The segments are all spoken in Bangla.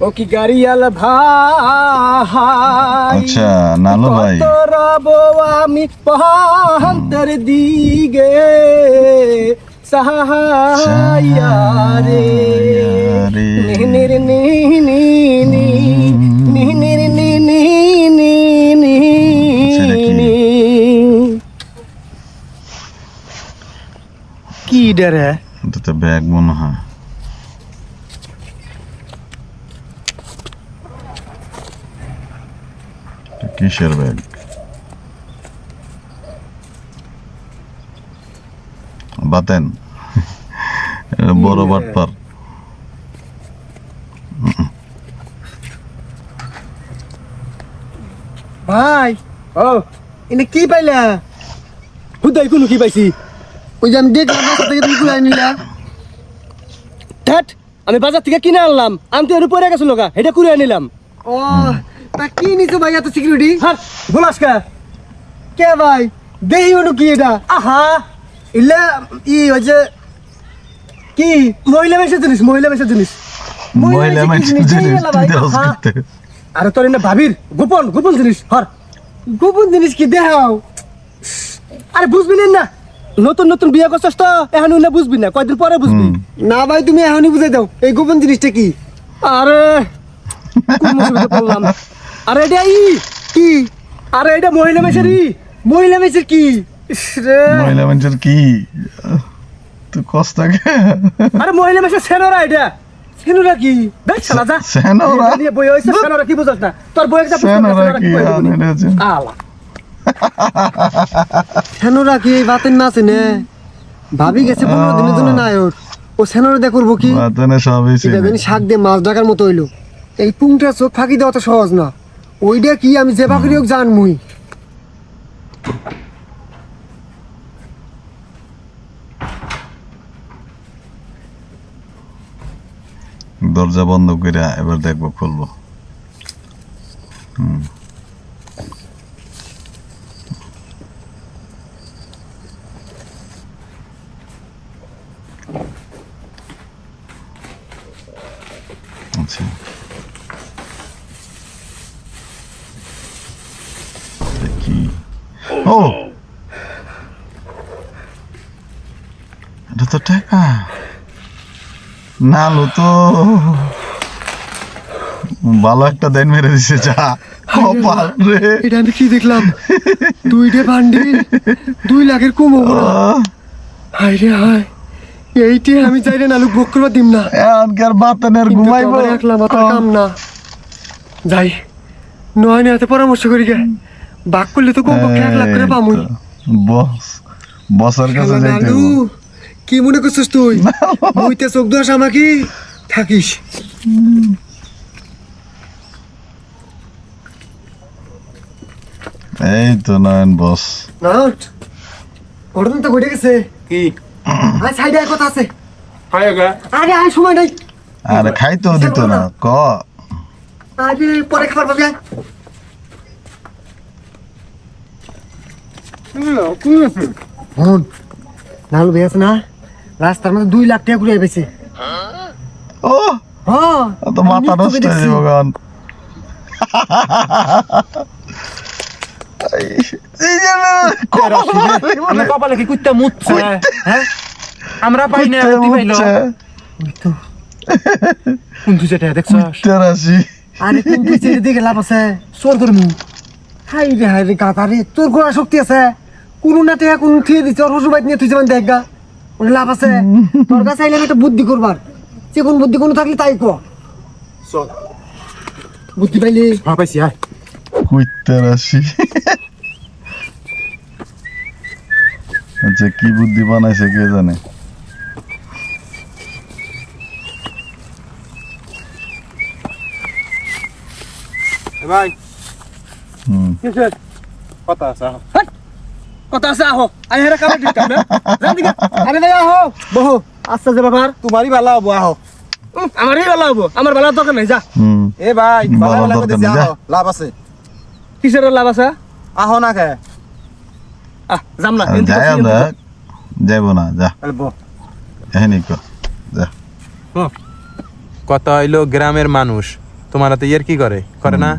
ও কি গাড়িয়াল ভাই, আচ্ছা নানু ভাই, কত রব আমি পহান্তর দিগে সাহাইয়া রে নিহিনির নিহিনি নিহিনির নিহিনি কি ডরে এটা তো ব্যাগ মনে হয়। কিসের ব্যাগ? বাতেন বড় বাটপার। ভাই ও এনে কি পাইলা? হুদাই কোনো কি পাইছি? ওই যে আমি দেখলাম বাজার থেকে তুমি কুড়াই নিলা। ধ্যাট, আমি বাজার থেকে কিনে আনলাম, আমি তো এর উপরে গেছিল গা, এটা কুড়াই নিলাম। ও তা কি নিছো ভাই এত সিকিউরিটি? হ্যাঁ বলাস কে ভাই? দেহি ওনো কি এটা? আহা ইলা ওই যে কি মহিলা মেশে জিনিস, মহিলা মেশে জিনিস, মহিলা মানুষের জিনিস তুই দেওস করতে। আরে তোর এনে ভাবির গোপন গোপন জিনিস হর। গোপন জিনিস কি দেখাও? আরে বুঝবি না, নতুন নতুন বিয়ে করছিস তো এখন না বুঝবি না, কয়দিন পরে বুঝবি। না ভাই তুমি এখনই বুঝাই দাও এই গোপন জিনিসটা কি। আরে কোন মুসিবতে পড়লাম। আরে এটা কি? আরে এটা মহিলা মেশের মহিলা মেশের কি রে? মহিলা মানুষের কি তুই কষ্ট থাকে? আরে মহিলা মেশের সেনোরা, এটা সেনোরা কি? দেখ শালা যা সেনোরা নিয়ে বই হইছে, সেনোরা কি বুঝছ না? তোর বই একটা সেনোরা কি আছে? আলা সেনোরা কি বাতেন না আছে নে? ভাবি গেছে 15 দিনের জন্য না ওর ও সেনোরা দে করবো কি? বাতেনে সবই ছিল। এটা জানি শাক দিয়ে মাছ ডাকার মতো হইলো। এই পুংটা চোখ ফাঁকি দেওয়া তো সহজ না। ওইটা কি আমি যে বাকরি হোক জানমুই। দরজা বন্ধ করে এবার দেখবো খুলবো। আচ্ছা কি? ও এটা তো টাকা নালু তো ভালো একটা দেন মেরে দিছে। যা কপাল রে, এটা আমি কি দেখলাম? 2 বান্ডিল 2 লাখের কমো। হায় রে হায়, এইটি আমি চাইলে নালু বুক করবা দিম না। এখনকার বাতানের ঘুমাইবো একলা মাথার কাম না। যাই নয় নিয়ে পরামর্শ করি গে, বাক করলে তো কমপক্ষে 1 লাখ করে পামুই। বসের কাছে যাইতে নালু হইবো। কি মনে করছিস তুই? মুইতে চোখ দোষ আমাকে থাকিস। এই তো নয়ন বস। নাট ঘটনা তো ঘটে গেছে। কি আয় সাইডে এক কথা আছে। হয় গা? আরে আয় সময় নাই। আরে খাইতেও দিত না ক। আরে পরে খাবার পাবি। আয় হন নালু বেশ না রাস্তার মধ্যে 2 লাখ টাকা ঘুরে পেয়েছে। ও হ্যাঁ তো মাথা নষ্ট হয়ে যাবো গান। আমরা কপালে কি কুত্তা মুতছে? হ্যাঁ আমরা পাই না, তুই পাইলো কোন তুই যেটা দেখছস? আরে কোন কিছু দিকে লাভ আছে চোর করমু। হাই রে গাধা রে, তোর গোড়া শক্তি আছে কোন না টাকা কোন থিয়ে দিচ্ছে ওর শ্বশুর বাড়ি নিয়ে তুই যেমন দেখগা ওর লাভ আছে। তোর কাছে আইলে একটা বুদ্ধি করবার, যে কোন বুদ্ধি কোনো থাকলে তাই কো। চল বুদ্ধি পাইলি? হ্যাঁ পাইছি। আয় আচ্ছা কি বুদ্ধি বানাইছে কে জানে। ভাই কিসের কথা আছে? কথা আছে? আহো আই হেরা কামে দিতাম না জান দিকে। আরে ভাই আহো বহু আচ্ছা যে ব্যাপার তোমারই ভালো হবো। আহো আমারই ভালো হবো, আমার ভালো দরকার নাই। যা এ ভাই ভালো ভালো দরকার করে নেই, যা। আহো, লাভ আছে। কিসের লাভ আছে? আহো না খে যাম না যাই আমরা যাইব না যা এখানে যা। কথা হইলো গ্রামের মানুষ তোমার হাতে ইয়ার কি করে না?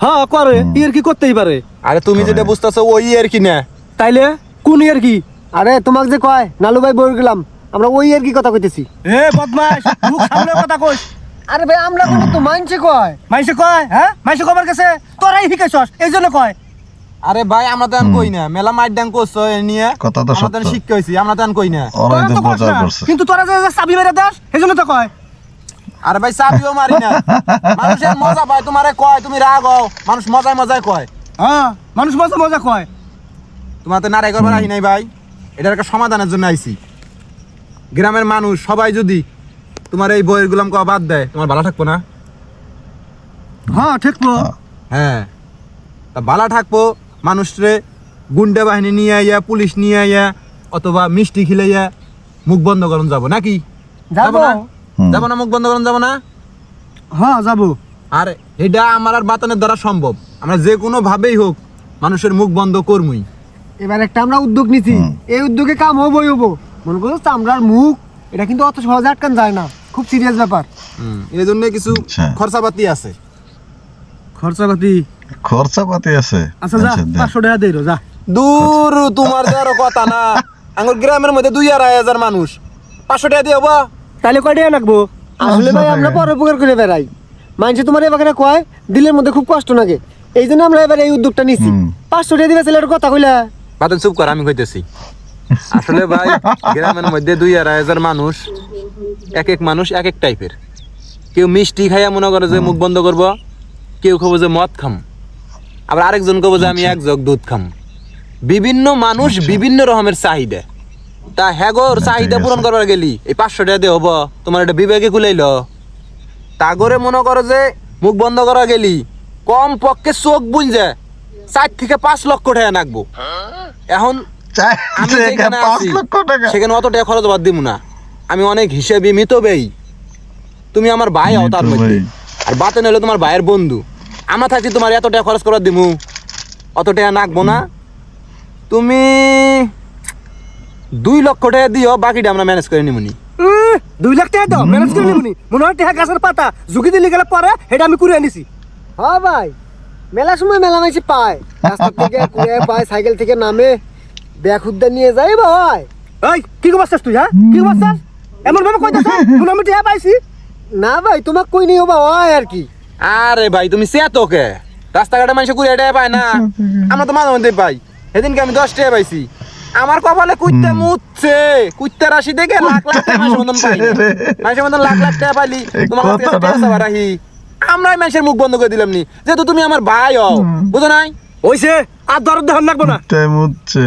হ্যাঁ করে, ইয়ার কি করতেই পারে। আরে তুমি যেটা বুঝতেছো ওই ইয়ার কি না? তাইলে কোন ইয়ার কি? আরে তোমাকে যে কয় নালু ভাই বই গেলাম, আমরা ওই ইয়ার কি কথা কইতেছি। এ বদমাশ, মুখ সামনে কথা কইস। আরে ভাই আমরা কোনো তো মানছে কয়। মাইসে কয়, হ্যাঁ মাইসে কবার কাছে তোরাই শিখাইছস, এই জন্য কয়। আরে ভাই আমরা তো কই না, মেলা মাইট ডাং করছো এ নিয়ে। কথা তো আমরা তো সত্য। শিক্ষা হইছি, আমরা তো কই না। ওরাই তোরা তো তো কস প্রচার না, করছে। কিন্তু তোরা যে চাবি মেরে দাস, এই জন্য তো কয়। আরে ভাই চাবিও মারি না, মানুষের মজা পায়। তোমারে কয় তুমি রাগ হও, মানুষ মজায় মজায় কয়। হ্যাঁ মানুষ মজা মজা কয়। তোমার তো নারাই করবার আহি নাই ভাই, এটার একটা সমাধানের জন্য আইছি। গ্রামের মানুষ সবাই যদি তোমার এই বইয়ের গুলাম কওয়া বাদ দেয়, তোমার ভালো থাকবো না? হ্যাঁ ঠিক তো। হ্যাঁ, তা ভালো থাকবো। মানুষরে গুন্ডা বাহিনী নিয়ে আইয়া, পুলিশ নিয়ে আইয়া, অথবা মিষ্টি খিলাইয়া মুখ বন্ধ করুন যাবো নাকি? যাবো না? যাবো না, মুখ বন্ধ করুন যাবো না? হ্যাঁ যাবো। আর এটা আমার আর বাতানের দ্বারা সম্ভব। আমরা যে কোনো ভাবেই হোক মানুষের মুখ বন্ধ করমুই। এবার একটা আমরা উদ্যোগ নিছি, এই উদ্যোগে কাম হবই হবো। মনে করো চামড়ার মুখ, এটা কিন্তু অত সহজে আটকান যায় না, খুব সিরিয়াস ব্যাপার। এই জন্য কিছু আচ্ছা। খরচাপাতি আছে। খরচাপাতি খরচাপাতি আছে। আচ্ছা যা, আচ্ছা, দেন। 500 টাকা দেই যা। দূর তোমার যে আরো কথা না, আমার গ্রামের মধ্যে 2,500 মানুষ, 500 টাকা দিয়ে হবো? তাহলে কয় টাকা লাগবো? আসলে ভাই 500 আমরা টাকা। পরোপকার করে বেড়াই, মানুষে তোমার এবার কয় দিলের মধ্যে খুব কষ্ট লাগে, এই জন্য আমরা এবার এই উদ্যোগটা নিছি। 500 টাকা দিবে ছেলের কথা কইলা। বাতন চুপ কর, আমি কইতেছি। আসলে ভাই গ্রামের মধ্যে 2,500 মানুষ, এক এক মানুষ এক এক টাইপের। কেউ মিষ্টি খাইয়া মনে করে যে মুখ বন্ধ করবো, কেউ খাবো যে মদ খাম, আবার আরেকজন কবো যে আমি এক জগ দুধ খাম। বিভিন্ন মানুষ বিভিন্ন রকমের চাহিদা। তা হ্যাগোর চাহিদা পূরণ করবার গেলি এই 500 টাকা দিয়ে হবো? তোমার এটা বিবেকে কুলাইল? তাগরে মনে করো যে মুখ বন্ধ করা গেলি কম পক্ষে চোখ বুঝে 4 থেকে 5 লক্ষ টাকা নাকবো। এখন আমি যেখানে 5 আছি, লক্ষ টাকা। সেখানে অত টাকা খরচ বাদ দিব না। আমি অনেক হিসেবে মিতব্যয়ী। তুমি আমার ভাই হও তার মধ্যে, আর বাতেন হলো তোমার ভাইয়ের বন্ধু। আমার থাকছি তোমার এত টাকা খরচ করার দিমু? অত টাকা নাকবো না। তুমি 2 লক্ষ টাকা দিও, বাকিটা আমরা ম্যানেজ করে নিমুনি। 2 লাখ টাকা দাও, ম্যানেজ করে নিবনি। মনে হয় টাকা গাছের পাতা ঝুঁকি দিলে গেলে পরে, এটা আমি কুড়িয়ে আনিছি। হ্যাঁ ভাই, মেলা সময় মেলা মাইসি পায়, রাস্তা থেকে কুড়ে পায়, সাইকেল থেকে নামে ব্যাগ হুদ্দা নিয়ে যায় ভাই। এই কি করছিস তুই? হ্যাঁ কি করছিস? এমন ভাবে কইতাছ মনে আমি টাকা পাইছি। না ভাই তোমাক কই নিও বা হয় আর কি। আরে ভাই তুমি চেতকে, রাস্তাঘাটে মানুষ 20 টাকা পায় না, আমরা তো মাঝে মধ্যে পাই। সেদিনকে আমি 10 টাকা পাইছি। আমার কপালে কুইতে মুচ্ছে, কুইতে রাশি দেখে লাখ লাখ টাকা মানুষের মতন পাই না। মানুষের মতন লাখ লাখ টাকা পাইলি তোমার কাছে টাকা চাওয়া রাখি। আমরাই মানুষের মুখ বন্ধ করে দিলাম নি, যেহেতু তুমি আমার ভাই হও, বুঝো নাই? হইছে, আর দরদ ধান লাগবো না। টাইম হচ্ছে।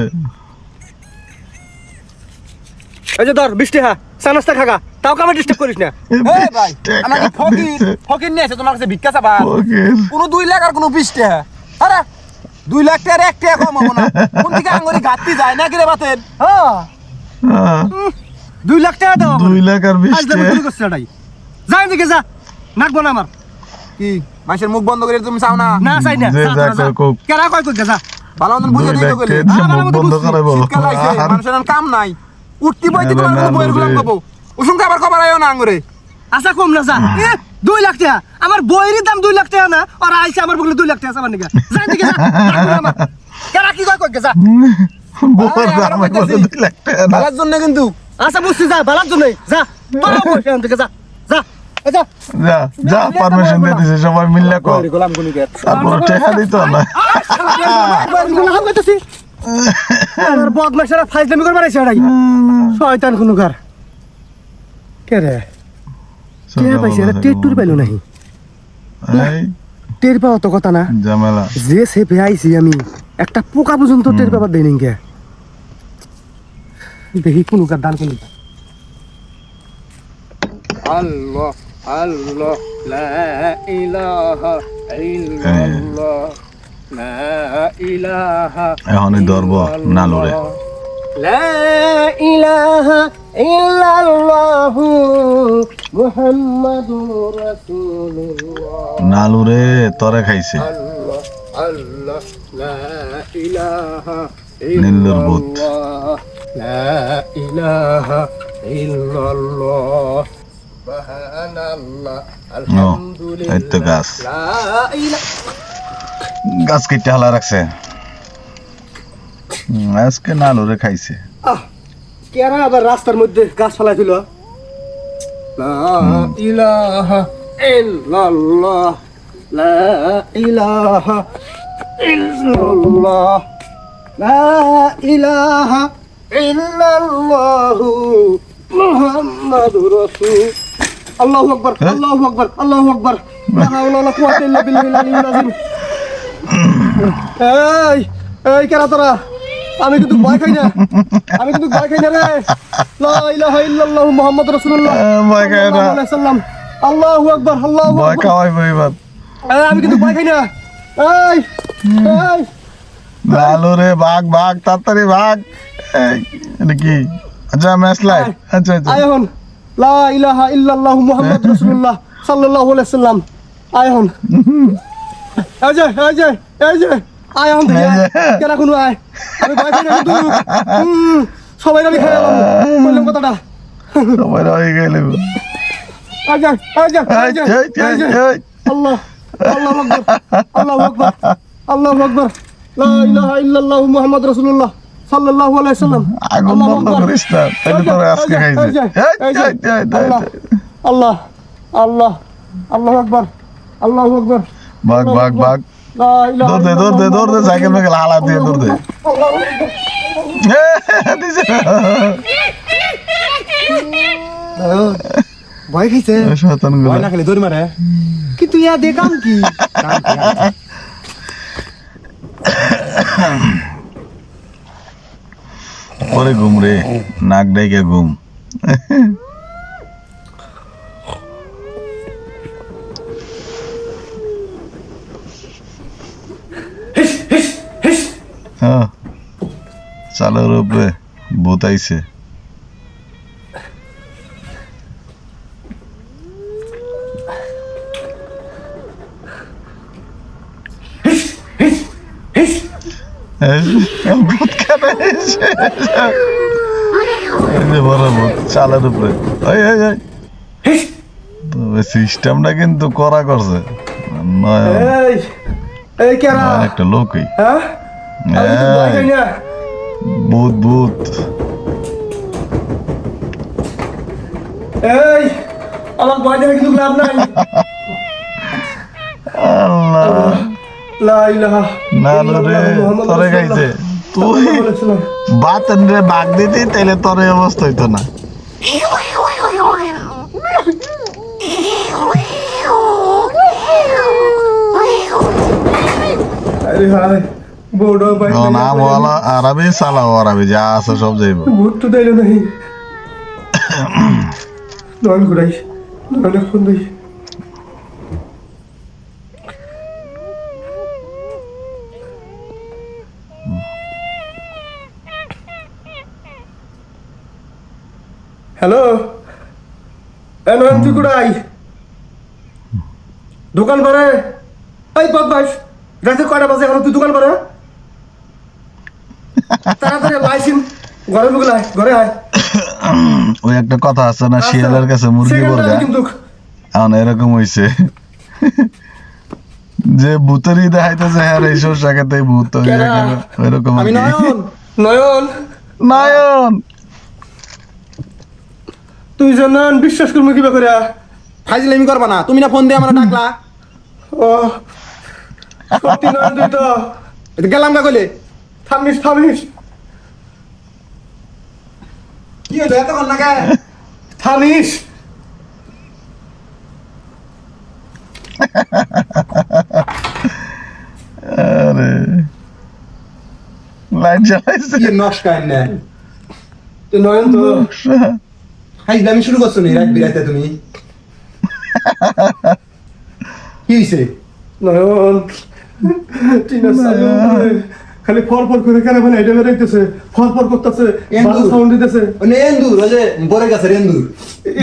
এই যে ধর 20 টাকা, সানাস্তা খাগা, তাও কামে ডিস্টার্ব করিস না। এই ভাই আমার কি ফকির ফকির নিয়ে এসে তোমার কাছে ভিক্ষা চাবা? কোনো 2 লাখ আর কোনো 20 টাকা? আরে 2 লাখ টাকার 1 টাকা কম হবো না? কোন দিকে আঙ্গুরি ঘাটতি যায় না কি রে বাতেন? হ্যাঁ 2 লাখ টাকা দাও। 2 লাখ আর 20 আজ দেবো টাকা। শুরু করছে এটাই। যা এদিকে যা, নাকবো না আমার। কি মানুষের মুখ বন্ধ করে তুমি চাও না? না চাই না, যে যা যা তোরা যা। কয় কোক। কেরা কয় কই যা। ভালো মতন বুঝে 2 দিয়ে লাখ গেলে টাকা দিয়ে আমার মুখ মতো বন্ধ বুঝছি, করাবো। শীতকাল আইছে, আর মানুষের আর কাম নাই। উঠতি বইতে তোমার না, কোনো বইয়ের গুলাম না, পাবো। উসুম খাবার খবর আইও না আঙ্গুরে। আচ্ছা কম না যা। 2 লাখ টাকা, আমার বইয়ের দাম 2 লাখ টাকা না, আর আইছে আমার বলে 2 লাখ টাকা আমার নিগা। যা এদিকে যা, নাকবো না আমার। কেরা কি কয় কই যা। বউর দাম হলো 2 লাখ টাকা না। ভালোর জন্য কিন্তু আচ্ছা বুঝছি, যা ভালোর জন্যই যা। তোরা কই এখান থেকে যা যা। এই যা। যা যা, পারমিশন দিয়ে দিছে সবাই মিললে কর। গোলাম গুনি গে। তারপর টাকা দিত না। আর বদমাশেরা ফাইজলামি করবার আইছে এটাই। শয়তান খুনুকার। কে রে? কে পাইছে? এটা টের টুর পাইলো নাহি। এই টের পাওয়া তো কথা না। ঝামেলা। যে সেপে আইছি আমি, একটা পোকা পর্যন্ত টের পাবার দেই নিকে। দেখি খুনুকার দান কোন। আল্লাহ আল্লাহ লা ইলাহা ইল্লাল্লাহ লা ইলাহা এখনই ধরব নালুরে। লা ইলাহা ইল্লাল্লাহু মুহাম্মাদুর রাসূলুল্লাহ। নালুরে তরে খাইছে আল্লাহ আল্লাহ লা ইলাহা নীলুর ভূত। ইল্লাল্লাহ লা ইলাহা ইল্লাল্লাহ সুবহানাল্লাহ এই তো গাছ লা ইলাহা গাছ কেটে হালা রাখছে আজকে নালুরে খাইছে কেরা আবার রাস্তার মধ্যে গাছ ফেলাই দিল লা ইলাহা ইল্লাল্লাহ লা ইলাহা ইল্লাল্লাহ লা ইলাহা ইল্লাল্লাহ মুহাম্মাদুর রাসূল আল্লাহু আকবার আল্লাহু আকবার আল্লাহু আকবার লা হাওলা ওয়ালা কুওয়াতা ইল্লা বিল্লাহিল আলিয়্যিল আযীম এই কেরা তোরা আমি কিন্তু ভয় খাই না রে লা ইলাহা ইল্লাল্লাহ মুহাম্মাদুর রাসূলুল্লাহ ভয় খাই না। সাল্লাল্লাহু আলাইহি সাল্লাম আল্লাহু আকবার আল্লাহু ভয় আকবার খাওয়াইবো এবার আমি কিন্তু ভয় খাই না এই এই লালুরে ভাগ ভাগ তাড়াতাড়ি ভাগ এটা কি আচ্ছা ম্যাচ লাই আচ্ছা আচ্ছা আয়হন লা ইলাহা ইল্লাল্লাহ মুহাম্মাদুর রাসূলুল্লাহ সাল্লাল্লাহু আলাইহি সাল্লাম আয়হন এই যে আয়হন কেরা কোন আয় আমি ভয় খাই না কিন্তু সবাই আমি খাই বললাম কথাটা সবাই রয়ে গেলে আল্লাহ আল্লাহু আকবার আল্লাহু আকবার আল্লাহু আকবার লা ইলাহা ইল্লাল্লাহ মুহাম্মাদুর রাসূলুল্লাহ সাল্লাল্লাহু আলাইহি সাল্লাম আগুন বন্ধ করিস না তাহলে তোরা আজকে খাইছে আল্লাহ আল্লাহ আল্লাহু আকবার আল্লাহু আকবার ভাগ ভাগ ভাগ লা ইলাহা দৌড় দে সাইকেল মেকেল হালা দিয়ে দৌড় দে ভয় খাইছে শয়তান গুলো ভয় না খেলে দৌড় মারে কিন্তু ইয়া দেখাম কি পরে ঘুম রে নাক ডাইকে ঘুম চালের উপরে ভূত আইছে ভূত কেন এসে বড় ভূত চালের উপরে তবে সিস্টেমটা কিন্তু করা করছে নয়ন এই কেরা নয়ন একটা লোকই হ্যাঁ আমি তো ভয় খাই না ভূত ভূত এই আমার ভয় দেখে কিন্তু লাভ নাই আল্লাহ লা ইলাহা না রে তোরে খাইছে তুই বাতেন রে বাগ দিতি তাইলে তোর এই অবস্থা হইতো না আরে হায় বড় ভাই না বলা আরবি চালাও আরবি যা আছে সব যাইব ভূত তো দিল নাই নয়ন ঘুরাই নয়ন ফোন দিই হ্যালো নয়ন তুই কোথায় দোকান করে এই বদমাস রাতে কয়টা বাজে এখন তুই দোকান করে তাড়াতাড়ি লাইসিন ঘরে মুখ লাই ঘরে আয় ওই একটা কথা আছে না শিয়ালের কাছে মুরগি বর্গা কিন্তু এখন এরকম হইছে যে ভূতেরই দেখাইতেছে হ্যাঁ এই সরষা খেতে ভূত ওইরকম আমি নয়ন নয়ন নয়ন তুই যে নয়ন বিশ্বাস করবো কিবা করে ফাইজলামি করবা না তুমি না ফোন দিয়ে আমরা ডাকলা ও সত্যি নয়ন তুই তো গেলাম না কইলে থামিস থামিস কি হইলো এতক্ষণ না কে থামিস আরে লাইট জ্বালাইছে কি নস্কার না তুই নয়ন তো ফাইজলামি শুরু করছো নি রাত বিরাতে তুমি কি হইছে নয়ন টিনা চালু করে খালি ফর করে কেন মানে এটা বেরাইতেছে ফর করতেছে বাস সাউন্ড দিতেছে ওনে এন্দুর ওই যে বড় গাছের এন্দুর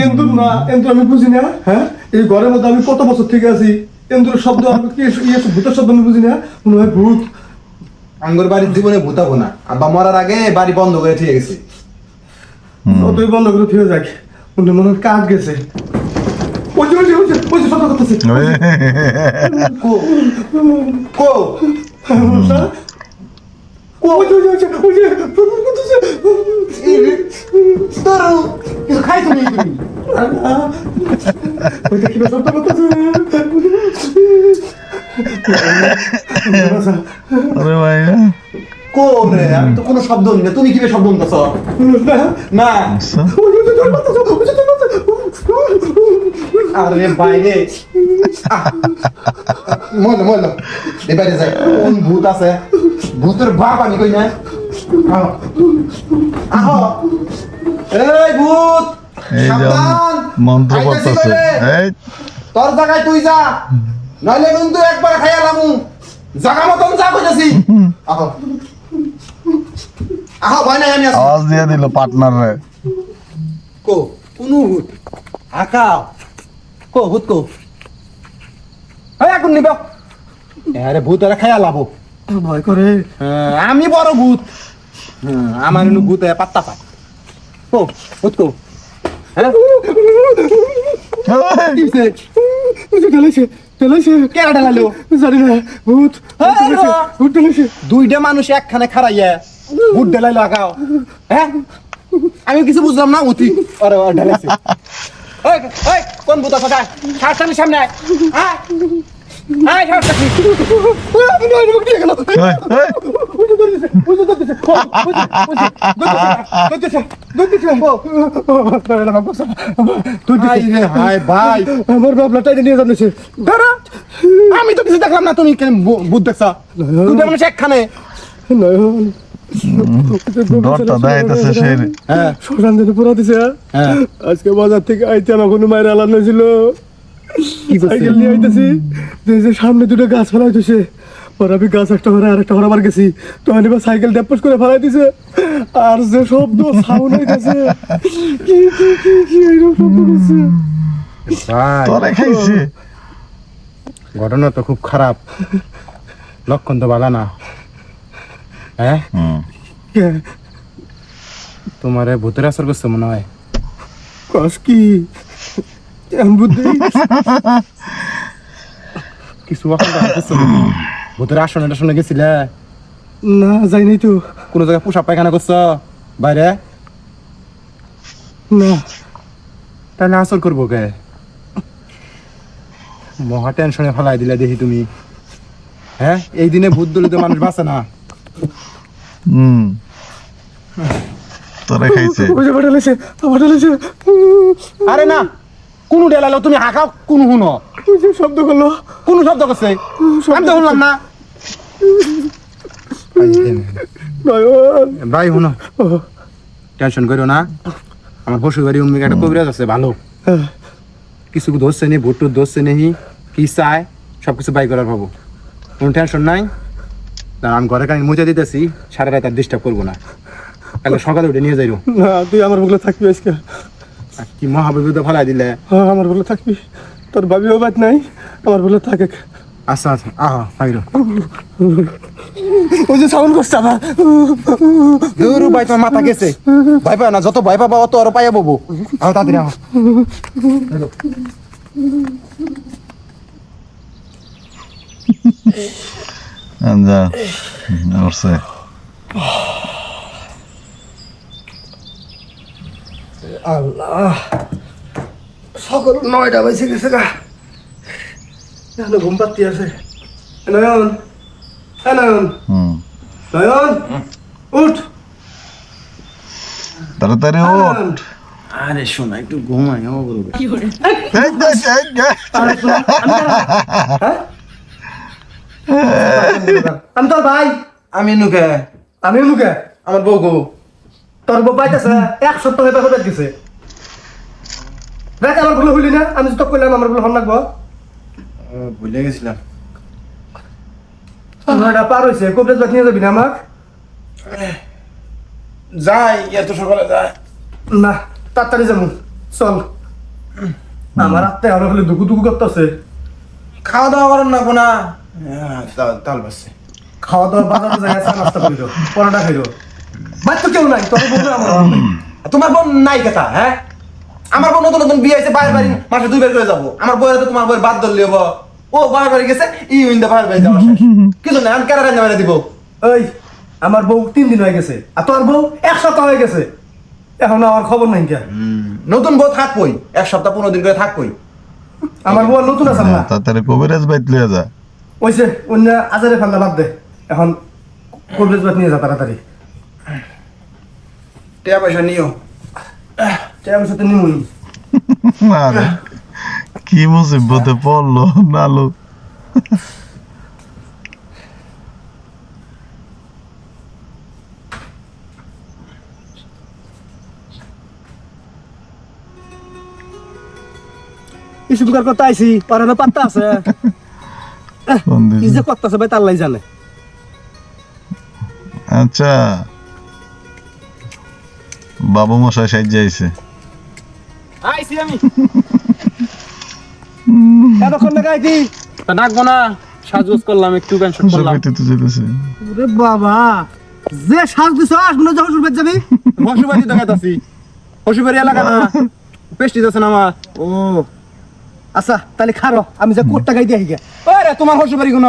এন্দুর না এন্দুর আমি বুঝি না হ্যাঁ এই ঘরের মধ্যে আমি কত বছর থেকে আছি এন্দুর শব্দ আমি কি ভূতের শব্দ আমি বুঝি না মনে হয় ভূত আঙ্গুর বাড়ির জীবনে ভূতাবো না আব্বা মরার আগে বাড়ি বন্ধ করে ঠিক গেছে তুই বন্ধ করে ফিরে যাক মনে হয় কাজ গেছে ওই যে শব্দ করতেছে কো কো কিছু খাইছো নি তুমি ওইটা কি শব্দ করতেছে আরে ভাই কো রে আমি তো কোনো শব্দ না তুমি কিভাবে শব্দ করতেছ না আরে বাইরে মনে এবারে যাই কোন ভূত আছে ভূতের বাপ আমি কই না আহ আহ এই ভূত এই যে সাবধান মন্ত্র পড়তেছে এই তোর জায়গায় তুই যা নইলে কিন্তু একবার খাইয়ালামু জায়গা মতন যা কইতাছি আহ আহ ভয় নাই আমি আছি আওয়াজ দিয়ে দিল পার্টনার রে কো কোন ভূত আকা কো ভূত কো এই এখন নিব আরে ভূত আরে খাইয়া লাবো ভয় করে আমি বড় ভূত আমার নু ভূত পাত্তা পায় কো ভূত কো হ্যাঁ কেডা ঢালালো জানি না ভূত ভূত ঢেলেছে দুইটা মানুষ একখানে খাড়াইয়া ভূত ঢালাইলো আগাও হ্যাঁ আমি কিছু বুঝলাম না অতি আরে ঢালাইছে ওই ওই কোন ভূত আছে ছাড় সামনে আয় হ্যাঁ আয় ছাড় হাই ভাই আমার বাবলা টাইনে নিয়ে জানিয়েছে আমি তো কিছু দেখলাম না তুমি কেন ভূত দেখছা দুইটা মানুষ একখানে নয়ন ডরটা দেখাইতেছে সেই হ্যাঁ শ্মশান দিনে পড়া দিছে হ্যাঁ আজকে বাজার থেকে আইতে আমার কোনো মায়ের আলাদা ছিল কি করছে? সাইকেল নিয়ে আইতেছি যে সামনে দুটো গাছ ফেলাই দিছে পর আমি গাছ একটা ঘরে আর একটা ঘরে আবার গেছি তো আমি এবার সাইকেল ড্যাপস করে ফেলাই দিছে আর যে শব্দ সাউন্ড হইতেছে কি এইরকম শব্দ হচ্ছে ভাই তোরে খাইছে ঘটনা তো খুব খারাপ লক্ষণ তো ভালো না হ্যাঁ তোমার ভূতের আসর করছে মনে হয় কস কি এমন বুদ্ধি কিছু ভূতের আসনে টাসনে গেছিলে না যাই নাই তো কোন জায়গায় পোশাক পায়খানা করছো বাইরে না তাহলে আসর করবো কে মহা টেনশনে ফেলাই দিলে দেখি তুমি হ্যাঁ এই দিনে ভূত দলিত মানুষ বাঁচে না তোরে খাইছে ওই যে বাটালেছে আরে না কোন ডেলালো তুমি হাঁকাও কোন শুনো ওই যে শব্দ করলো কোন শব্দ করছে আমি তো শুনলাম না নয়ন ভাই শুনো টেনশন করো না আমার শ্বশুর বাড়ি উম্মিকে একটা কবিরাজ আছে ভালো কিছু ধরছে নি ভুট্টুর ধরছে নেহি কি চায় সবকিছু বাই করার ভাবো কোনো টেনশন নাই দাঁড়া আমি ঘরে কানি মুছে দিতেছি সারা রাত আর ডিস্টার্ব করবো না তাহলে সকালে উঠে নিয়ে যাইরো না তুই আমার বলে থাকবি আজকে আর কি মহাবিপদে ফেলাই দিলে হ্যাঁ আমার বলে থাকবি তোর ভাবিও বাদ নাই আমার বলে থাকে আচ্ছা আচ্ছা আহা পাইরো ওই যে সাউন্ড করছে আবার দূর ভাই তোমার মাথা গেছে ভয় পাও না যত ভয় পাবা অত আরো পাইয়া ববো আহ তাড়াতাড়ি আহ যা উঠছে আল্লাহ সকাল 9টা বেজে গেছে গা এখনো ঘুম পাত্তি আছে নয়ন নয়ন নয়ন উঠ তাড়াতাড়ি ওঠ আরে শোনা একটু ঘুমাই ও বলবে আমি তোর ভাই আমি নুকে আমি মুখে আমার বউ গো তোর বউ পাইতেছে 1 সপ্তাহ হয়ে বের দিছে দেখ আমার ভুল হইলি না আমি তো করলাম আমার ভুল হন লাগবো ভুলে গেছিলাম নয়টা পার হয়েছে কবরেজ বাদ নিয়ে যাবি না আমাক যাই এত সকালে যাই না তাড়াতাড়ি যাবো চল আমার আত্মে আরো হলে দুকু দুকু করতেছে খাওয়া দাওয়া করেন না কোনা তাল বাসছে খাওয়া দাওয়া বাজারে যাই চা নাস্তা করিল পরোটা খাইল বাদ তো কেউ নাই তোর বন্ধু আমার বউ নাই। তোমার বোন নাই কথা হ্যাঁ আমার বউ নতুন নতুন বিয়ে হয়েছে বাইরে বাড়ি মাসে 2 বার করে যাবো আমার বউয়ের তো তোমার বউয়ের বাদ ধরলি হবো ও বাইরে বাড়ি গেছে ই উইন্দা বাইরে বাড়ি যাওয়া শেষ। কিছু না আমি কেন রান্না বান্না দিব ওই আমার বউ 3 দিন হয়ে গেছে আর তোর বউ 1 সপ্তাহ হয়ে গেছে এখন আমার খবর নাই কে নতুন বউ থাকবই 1 সপ্তাহ 15 দিন করে থাকবই আমার বউ আর নতুন আছে না তাড়াতাড়ি কবিরাজ বাইত লিয়ে যা ওইছে অন্য আজারে ফান্না বাদ দে এখন কবরেজ বাদ নিয়ে যা তাড়াতাড়ি টাকা পয়সা নিও টাইমের সাথে নিমুই আরে কি মুসিবতে পড়লো নালু ইসুমকার কথা আইছি পারানো পাত্তা আছে ফোন কি দিছি যে করতেছে ভাই তাল্লাই জানে আচ্ছা বাবু মশাই সাইজ আইছে আইছি আমি এতক্ষণ না গাইতি তা ডাকবো না সাজগোজ করলাম একটু ক্যান্সেল করলাম সবাই তো যেতেছে ওরে বাবা যে সাজ দিছ মনে যখন শুরু যাবি হসুবাড়ি দেখাতাছি হসুবাড়ি এলাকা না পেস্টি আছে না আমার ও আচ্ছা তাহলে খারো আমি যে কোটটা গাই দিয়ে আইগা আরে তোমার হসুবাড়ি কোন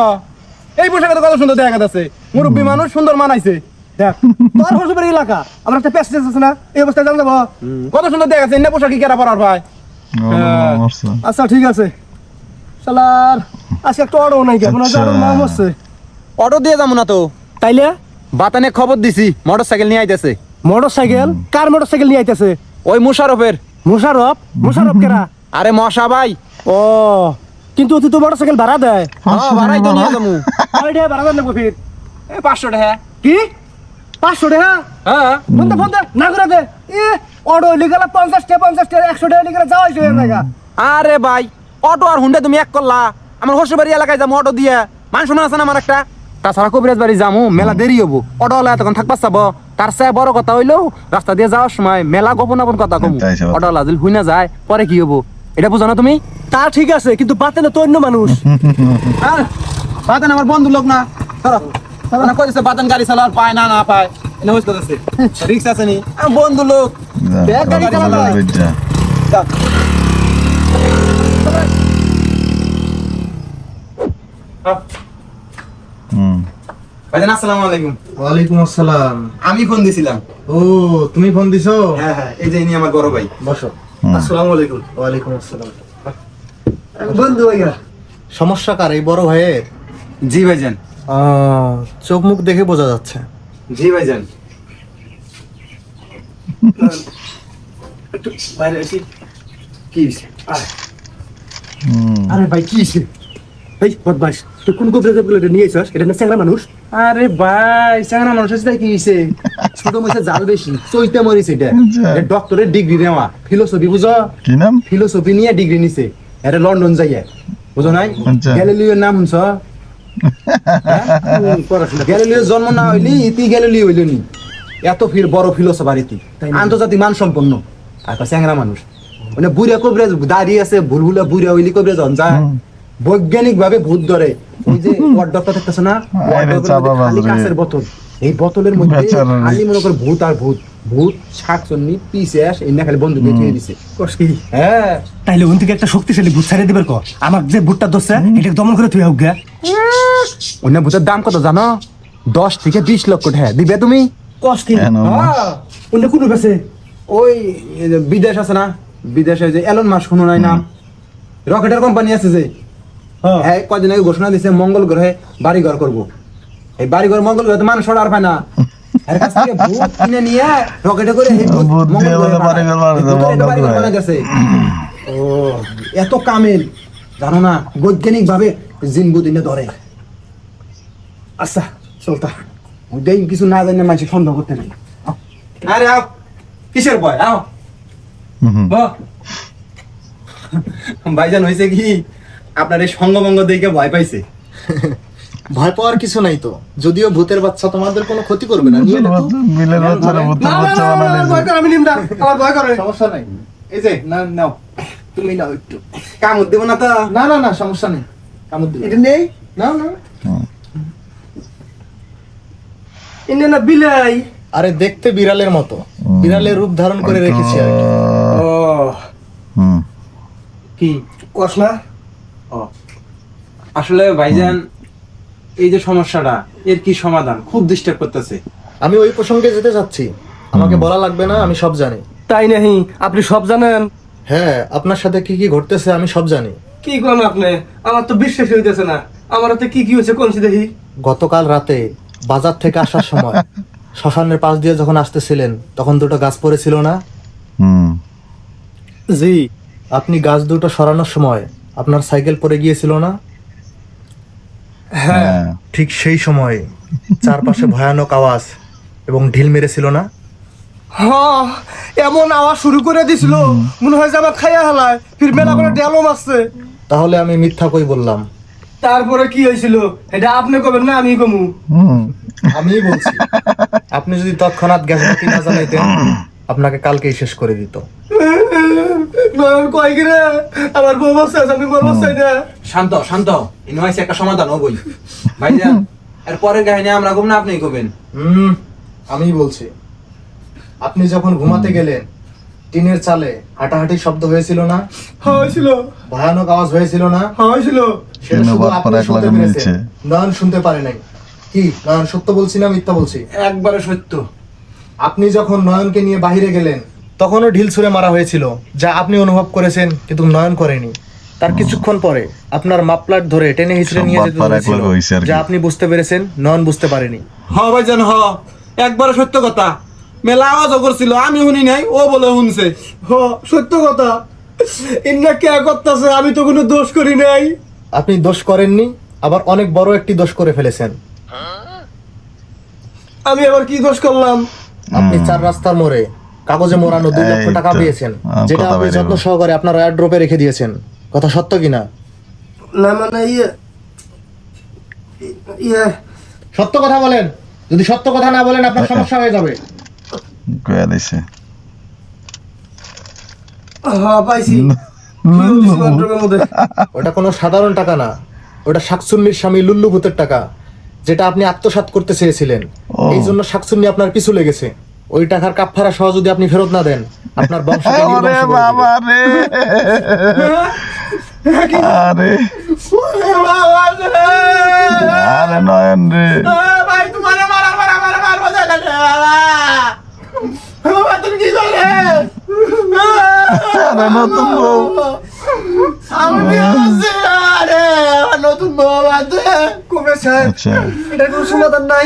এই পোশাকে তো কত সুন্দর দেখা যাচ্ছে মুরব্বী মানুষ সুন্দর মানাইছে দেখ তোর হসুবাড়ি এলাকা আমার একটা পেস্টেজ আছে না এই অবস্থায় জান যাবো কত সুন্দর দেখা যাচ্ছে এনে পোশাক কি কেরা পরার ভাই মরছে আচ্ছা ঠিক আছে শালার আজকে একটা অর্ডার নাই কেমন আছে আর নাম হচ্ছে অটো দিয়ে যাবো না তো তাইলে বাতানে খবর দিছি মোটরসাইকেল নিয়ে আইতেছে মোটরসাইকেল কার মোটরসাইকেল নিয়ে আইতেছে ওই মুশারফের মুশারফ মুশারফ কেরা আরে মশা ভাই ও কিন্তু তুই তো মোটরসাইকেল ভাড়া দেয় ভাড়াই তো নিয়ে যাবো কয় টাকা ভাড়া দেন লাগবে ফির 500 টাকা কি 500 টাকা হ্যাঁ ফোন দে না করে দে এ অটো লিগাল 50 টাকা 100 টাকা লিগাল যাওয়াই হয়ে জায়গা আরে ভাই অটো আর হুন্ডা তুমি এক করলা আমার হসুবাড়ি এলাকায় যাবো অটো দিয়ে মানুষ মনে আছে না আমার একটা তাছাড়া কবিরাজ বাড়ি যাবো মেলা দেরি হবো অটো ওলা তখন থাকবা চাবো তার চেয়ে বড় কথা হইলো রাস্তা দিয়ে যাওয়ার সময় মেলা গোপন কথা কমু তাই সব। অটো ওলা যদি হুই না যায় পরে কি হবো এটা বুঝো না তুমি তা ঠিক আছে কিন্তু বাতে না তো অন্য মানুষ আর বাতান আমার বন্ধু লোক না না কইছে বাতান গাড়ি চালার পায় না না পায় এনে হইছে কইছে রিক্স আছে নি আমার বন্ধু লোক দেখ গাড়ি চালাতে হয়। যাক। ভাইজান আসসালামু আলাইকুম ওয়ালাইকুম আসসালাম আমি ফোন দিছিলাম ও তুমি ফোন দিছো হ্যাঁ হ্যাঁ এই যে ইনি আমার বড় ভাই বসো আসসালামু আলাইকুম ওয়ালাইকুম আসসালাম বন্ধু ভাইয়া সমস্যা কার এই বড় ভাইয়ের জি ভাইজান চোখ মুখ দেখে বোঝা যাচ্ছে জি ভাইজান একটু বাইরে এসে কি হইছে? আরে ভাই কি হইছে এই বদমাশ তুই কোন কবরেজ বলে নিয়ে আইছস এটা না চ্যাংড়া মানুষ আরে ভাই চাংরা মানুষ আছে কি হইছে ছোট মইছে জাল বেশি চইতে মরিছে এটা ডক্টরের ডিগ্রি নেওয়া ফিলোসফি বুঝো কি নাম ফিলোসফি নিয়ে ডিগ্রি নিছে এটা লন্ডন যাইয়া বুঝো নাই আচ্ছা। গ্যালিলিওর নাম শুনছ গ্যালিলিওর জন্ম না হইলি ইতি গ্যালিলিও হইল নি এত ফির বড় ফিলোসফার ইতি আন্তর্জাতিক মান সম্পন্ন আর চ্যাংরা মানুষ মানে বুড়া কবরেজ দাঁড়িয়ে আছে ভুলভুলা বুড়া হইলি কবরেজ যায় বৈজ্ঞানিক ভাবে ভূত ধরে ওই যে ওয়ার্ড ডক্টর থাকতেছে না ওয়ার্ড আরে ডক্টর চাপা খালি বাজরে। কাঁচের বোতল এই বোতলের মধ্যে বেচারা রে। খালি মনে করে ভূত আর ভূত ভূত শাকচন্নি পিসেস এই না খালি বন্ধু দিয়ে দিছে কস কি হ্যাঁ তাইলে ওন থেকে একটা শক্তিশালী ভূত ছাড়িয়ে দিবার কর আমার যে ভূতটা দোষে এটা দমন করে তুই হোক গা অন্য ভূতের দাম কত জানো 10 থেকে 20 লক্ষ টাকা দিবে তুমি কস কি কেন? হ্যাঁ। অন্য কোন কাছে ওই এই যে বিদেশ আছে না বিদেশে যে এলন মাস্ক শুনো নাই নাম রকেটের কোম্পানি আছে যে হ্যাঁ কদিন আগে ঘোষণা দিছে মঙ্গল গ্রহে বাড়িঘর করব এই বাড়িঘর মঙ্গল গ্রহে তো মানুষ আর পায় না এর কাছ থেকে ভূত কিনে নিয়ে রকেটে করে এই ভূত ভূত মঙ্গল দিয়ে গ্রহে বলে বাড়িঘর বানায়, এই ভূতের একটা মঙ্গল বাড়িঘর গ্রহে। বানাইতেছে। ও এত কামেল জানো না বৈজ্ঞানিক ভাবে জিন ভূত এনে ধরে আচ্ছা চলতা ওইটাই কিছু না জানে মানুষ সন্দেহ করতে নাই আরে আও কিসের ভয় আও বাহ। ভাইজান হয়েছে কি আপনার এই সঙ্গভঙ্গ দেখে ভয় পাইছে ভয় পাওয়ার কিছু নাই তো যদিও ভূতের বাচ্চা তোমাদের কোনো ক্ষতি করবে না নিয়ে নাও। মিলের বাচ্চারা ভূতের বাচ্চা বানাইছে আমি নিম না আমার ভয় করে সমস্যা নাই এই যে না নাও তুমি নাও একটু কাম দেব না তো না না না সমস্যা নেই কামড় দিবে এটা নেই নাও না ইন্ডিয়ান না বিলাই আরে দেখতে বিড়ালের মতো বিড়ালের রূপ ধারণ করে রেখেছি আর কি ও কি কস না ও আসলে ভাইজান এই যে সমস্যাটা এর কি সমাধান খুব ডিস্টার্ব করতেছে। আমি ওই প্রসঙ্গে যেতে চাচ্ছি, আমাকে বলা লাগবে না, আমি সব জানি। তাই নাহি আপনি সব জানেন? হ্যাঁ, আপনার সাথে কি কি ঘটতেছে আমি সব জানি। কি করেন আপনি? আমার তো বিশ্বাস হইতেছে না। আমার হাতে কি কি হয়েছে কোনছি দেখি। গতকাল রাতে বাজার থেকে আসার সময় শ্মশানের পাশ দিয়ে যখন আসতেছিলেন তখন দুটো গাছ পড়েছিল না? হুম জি। আপনি গাছ দুটো সরানোর সময় আপনার সাইকেল পড়ে গিয়েছিল না? হ্যাঁ ঠিক সেই সময় চারপাশে ভয়ানক আওয়াজ এবং ঢিল মেরেছিল না? হ্যাঁ, এমন আওয়াজ শুরু করে দিছিল মনে হয় যে আমার খাইয়া হালায় ফির মেলা করে ডেলো মারছে। তাহলে আমি মিথ্যা কই বললাম? তারপরে কি হয়েছিল এটা আপনি কবেন না আমি কমু? হুম আমিই বলছি। আপনি যদি তৎক্ষণাৎ গ্যাস বাতি না জ্বালাইতেন আপনাকে কালকেই শেষ করে দিত। নয়ন কয় কি রে আমার বউ বসে আছে আমি মরবো চাই না। শান্ত শান্ত ইনভাইস একটা সমাধান হবই ভাইজান। এর পরের কাহিনী আমরা কব না আপনিই কবেন। আমিই বলছি। আপনি যখন ঘুমাতে গেলেন টিনের চালে হাঁটাহাঁটি শব্দ হয়েছিল না? হয়েছিল। ভয়ানক আওয়াজ হয়েছিল না? হয়েছিল। সেটা কেন শুধু বাপ আপনি পাড়া এক শুনতে লাগানো পেরেছেন, হয়েছে? নয়ন শুনতে পারে নাই। কি নয়ন সত্য বলছি না মিথ্যা বলছি? একবারে সত্য। আপনি যখন নয়নকে নিয়ে বাইরে গেলেন তখনও ঢিল ছুঁড়ে মারা হয়েছিল, যা আপনি অনুভব করেছেন কিন্তু নয়ন করেনি। তার কিছুক্ষণ পরে আপনার মাপলাট ধরে টেনে হিচড়ে সব নিয়ে বাপ যেতে পাড়া এক হয়েছিল, লাগা হয়েছে আর কি। যা আপনি বুঝতে পেরেছেন, নয়ন বুঝতে পারেনি। হ ভাইজান হ, একবারে সত্য কথা। মেলা আওয়াজও করছিল আমি শুনি নাই, ও বলে শুনছে। হ সত্য কথা। ইন্না কে করতেছে আমি তো কোনো দোষ করি নাই। আপনি দোষ করেননি, আবার অনেক বড় একটি দোষ করে ফেলেছেন। আমি আবার কি দোষ করলাম? আপনি চার রাস্তার মোড়ে কাগজে মোড়ানো 2 লক্ষ টাকা এই তো। পেয়েছেন, যেটা কথা আপনি বাইরে যত্ন বল। সহকারে আপনার এয়ারড্রপে রেখে দিয়েছেন। কথা সত্য কিনা? না মানে ইয়ে সত্য কথা বলেন। যদি সত্য কথা না বলেন আপনার সমস্যা হয়ে যাবে। কয়া দিছে হ্যাঁ পাইছি। কি হয়েছিল ওটার মধ্যে? ওটা কোনো সাধারণ টাকা না, ওটা শাকচুন্নির স্বামী লুল্লু ভূতের টাকা, যেটা আপনি আত্মসাৎ করতে চেয়েছিলেন। ও। এই জন্য শাকচুন্নি আপনার পিছু লেগেছে। ওই টাকার কাফফারা সহ যদি আপনি ফেরত না দেন আপনার বংশকে ওরে নির্বংশ করে বাবা দিবে। রে আরে ওরে বাবা রে! আরে নয়ন রে ভাই তোমার মারবো জানা রে বাবা। বাবা তুমি কি করে? আরে নতুন বউ আমি বিয়ে করছি। আরে আমার নতুন বউ আছে। কবে সাহেব আচ্ছা এটার কোনো সমাধান নাই?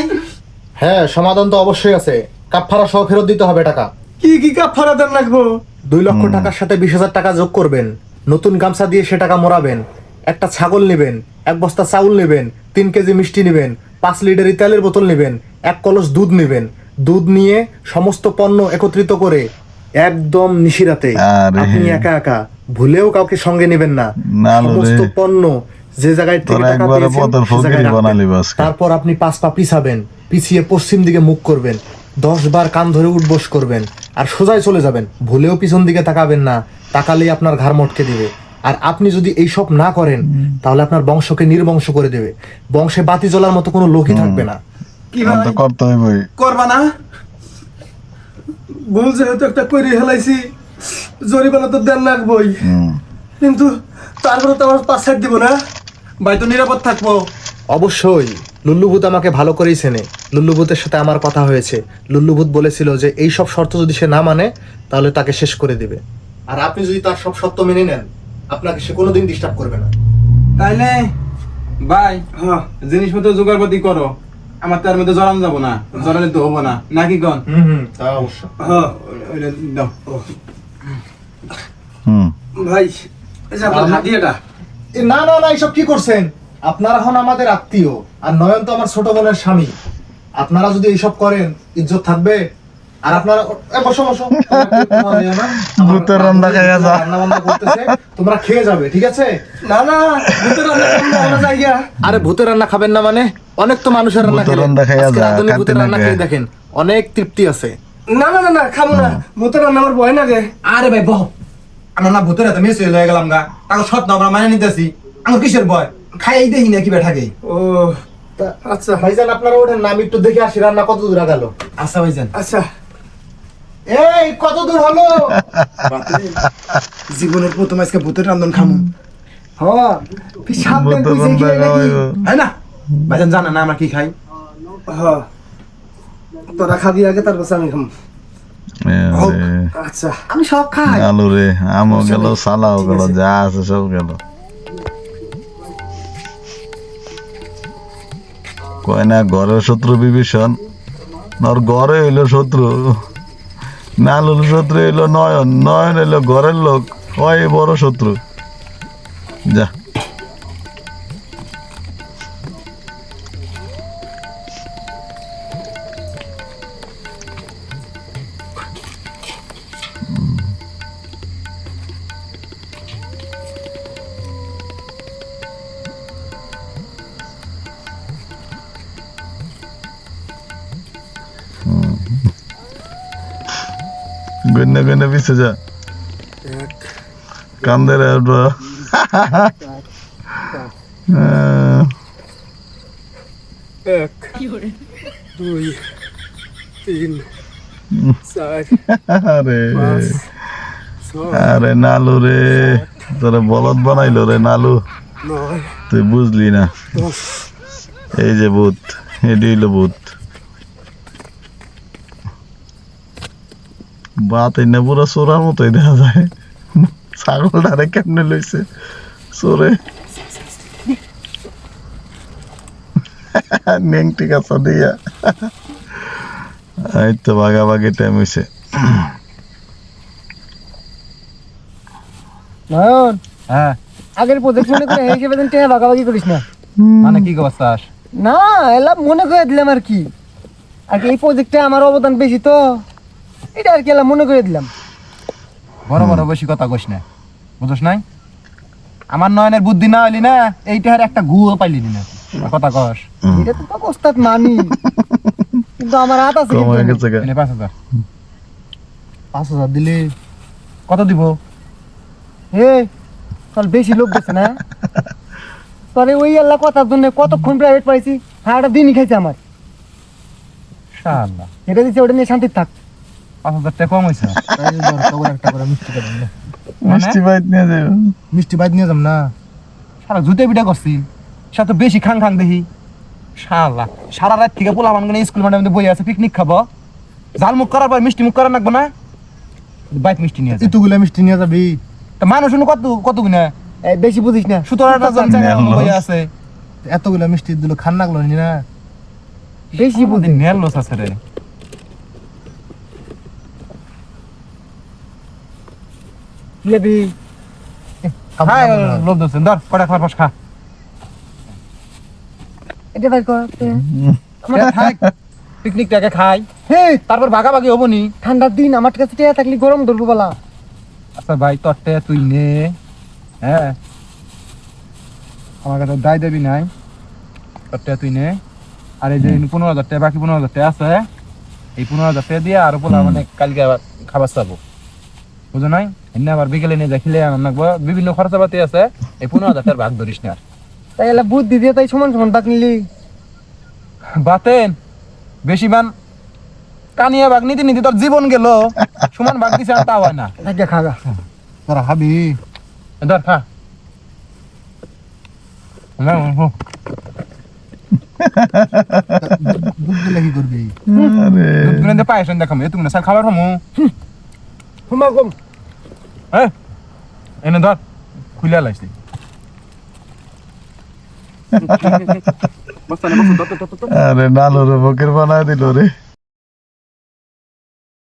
হ্যাঁ, সমাধান তো অবশ্যই আছে। কাফফারা সহ ফেরত দিতে হবে টাকা। কি কি কাফারা দেন লাগবো? 2 লক্ষ টাকার সাথে 20,000 টাকা যোগ করবেন, নতুন গামছা দিয়ে সে টাকা মোড়াবেন, একটা ছাগল নেবেন, 1 বস্তা চাউল নেবেন, 3 কেজি মিষ্টি নেবেন, 5 লিটারি তেলের বোতল নেবেন, 1 কলস দুধ নেবেন। দুধ নিয়ে সমস্ত পণ্য একত্রিত করে একদম নিশিরাতে আরে। আপনি একা একা ভুলেও কাউকে সঙ্গে নেবেন না, না রে। সমস্ত পণ্য যে জায়গায় থেকে তোরা টাকা একবারে পেয়েছেন পথের সে জায়গায় ফকিরই রাখবেন। বানালি আজকে। তারপর আপনি 5 পা পিছাবেন, পিছিয়ে পশ্চিম দিকে মুখ করবেন, 10 বার কান ধরে উঠবোস করবেন আর সোজাই চলে যাবেন। ভুলেও পিছন দিকে তাকাবেন না, তাকালেই আপনার ঘাড় মটকে দিবে। আর আপনি যদি এইসব না করেন তাহলে আপনার বংশকে নির্বংশ করে দেবে। বংশে বাতি জ্বলার মতো কোনো লোকই থাকবে না। কি এখন তো ভাই করতে হইবই করবা না? ভুল যেহেতু একটা করে হেলাইছি, জরিমানা তো দেন লাগবই। হুম কিন্তু তারপরে তো আমার 5 সাইড দিব না। ভাই তো নিরাপদ থাকবো। অবশ্যই লুল্লুভূত আমাকে ভালো করেই চেনে। লুল্লুভূতের সাথে আমার কথা হয়েছে। লুল্লুভূত বলেছিল যে এই সব শর্ত যদি সে না মানে তাহলে তাকে শেষ করে দিবে। আর আপনি যদি তার সব শর্ত মেনে নেন আপনাকে সে কোনোদিন ডিস্টার্ব করবে না। তাইলে ভাই হ্যাঁ জিনিসপত্র জোগাড়পাতি করো, আমার তার মধ্যে জড়ানো যাবো না, জড়ালে তো হবো না নাকি কন? তা অবশ্য। হ্যাঁ ওইটা দাও। হুম ভাই এই যে আপনার হাতিয়াটা। না না না, এইসব কি করছেন? আপনারা হন আমাদের আত্মীয় আর নয়ন তো আমার ছোট বোনের স্বামী। আপনারা যদি এইসব করেন ইজ্জত থাকবে? আর আপনারা বসো বসো, ভূতের রান্না খাইয়া যা। রান্না বান্না করতেছে, তোমরা খেয়ে যাবে, ঠিক আছে? না না ভূতের রান্না করলে আমরা যাই গিয়া। আরে ভূতের রান্না খাবেন না মানে? অনেক তো মানুষের রান্না ভূতের খেলেন। রান্না খাইয়া আজকে যা, রাঁধুনি ভূতের কাটতে রান্না না খেয়ে খায়। দেখেন, অনেক তৃপ্তি আছে। না না না না খাবো না। ভূতের রান্না আমার ভয় লাগে। আরে ভাই বহ, আমরা না ভূতের হাতে মিস হয়ে গেলাম গা, তাকে সৎ না আমরা মানে নিতেছি। আমার কিসের ভয়? খাই দেখি না কি বেঠাকে। ও আচ্ছা ভাইজান আপনারা ওঠেন না, আমি একটু দেখে আসি রান্না কত দূর গেল। আচ্ছা ভাইজান। আচ্ছা এই কত দূর হলো? জীবনের প্রথম আজকে ভূতের রান্ধন খামু। হ তুই সাবধান বোতল কইছে কি দেখা নাকি? হইব। হয় না ভাইজান জানে না আমরা কি খাই হ তোরা খাবি আগে তারপর আমি খাম। আচ্ছা আমি সব খাই। আলু রে আমও গেল সালাও গেল যা আছে সব গেল কয় না ঘরের শত্রু বিভীষণ ওর ঘরে হইলো শত্রু নালুর শত্রু হইলো নয়ন নয়ন হইলো ঘরের লোক হয় বড় শত্রু যা গন্যা গন্যা পিছে যা কান্দে রে ওটা এক দুই তিন চার আরে ছয় আরে নালু রে তোরা বলদ বানাইলো রে নালু নয় তুই বুঝলি না 10 এই যে ভূত এটি হইলো ভূত বাত এই না পুরো চোরার মতোই দেখা যায় ছাগলটারে কেমনে লইছে চোরে নেংটি কাছা দিয়া এই তো ভাগাভাগি টাইম হইছে নয়ন হ্যাঁ আগের প্রজেক্ট মনে করে এই হিসেবে টেহা ভাগাভাগি করিস না। মানে কি অবস্থাস না এলা মনে করে দিলাম আর কি এই প্রজেক্টে আমার অবদান বেশি তো এটা আর কি এলা মনে করে দিলাম। বড় বড় বেশি কথা কইস না বুঝছ নাই আমার নয়নের বুদ্ধি না হইলি না এইটার একটা গুও পাইলি না কথা কস এটা তো অবস্থাত মানি কিন্তু আমার হাত আছে কম হয়ে কিন্তু গেছে গা। এনে 5000 5,000 দিলে কত দিব হে চল বেশি লোক গেছে না তবে ওই আল্লাহ কথার জন্য কতক্ষণ প্রাইভেট পাইছি সারাটা দিনই খাইছে আমার শালা এটা দিচ্ছে ওটা নিয়ে শান্তি থাক। 5000 টাকা কম হইছে একটা করে মিষ্টি খাবেন না। মিষ্টি বাইত নিয়ে যাও মিষ্টি বাইদ নিয়ে যাম না। সারা জুতে পিঠা করছি সে তো বেশি খাং খাং দেখি শালা সারা রাত থেকে পোলা বানগানে স্কুল মাঠে বই আছে পিকনিক খাবো জাল মুখ করার পর মিষ্টি মুখ করা লাগবো না বাইক মিষ্টি নিয়ে যায় এতগুলা মিষ্টি নিয়ে যাবি? তা মানুষ কত গুনা এই বেশি বুঝিস না 17টা জন নেল বই লস। আছে এতগুলা মিষ্টি দিল খান লাগলো না। বেশি বুঝি নেল লস আছে রে লেবি হ্যাঁ লোক দোসেন ধর কটা খাবার পাস খা এটা ভাই কর পিকনিকটাকে খাই হে তারপর ভাগাভাগি হবো নি ঠান্ডার দিন আমার কাছে টিয়া থাকলে গরম ধরবো বলা। আচ্ছা ভাই তোরটা তুই নে হ্যাঁ আমার কাছে দায় দেবি নাই তোরটা তুই নে আর এই যে 15,000 টাকা বাকি 15,000 টাকা আছে এই 15,000 টাকা দিয়ে আর পোলা মানে কালকে আবার খাবার চাবো বুঝো নাই এমনি আবার বিকেলে নিয়ে যাই খেলে আনবো বিভিন্ন খরচাপাতি আছে এই 15,000 টাকার ভাগ ধরিস না আর তাই এলা বুদ্ধি দিয়ে তাই সমান সমান বাক নিলি বাতেন বেশি মান কানিয়া ভাগ নিতে নিতে তোর জীবন গেল সমান ভাগ দিছে আর তা হয় না থাকে খাগা তোরা খাবি? ধর খা না দুধ দিলে কি করবি? আরে তুমি না পায়েস দেখাম তুমি না স্যার খাবার খামু হুমা কম হ্যাঁ এনে ধর খুলে লাইছি আরে নালুর বকের বানায় দিল রে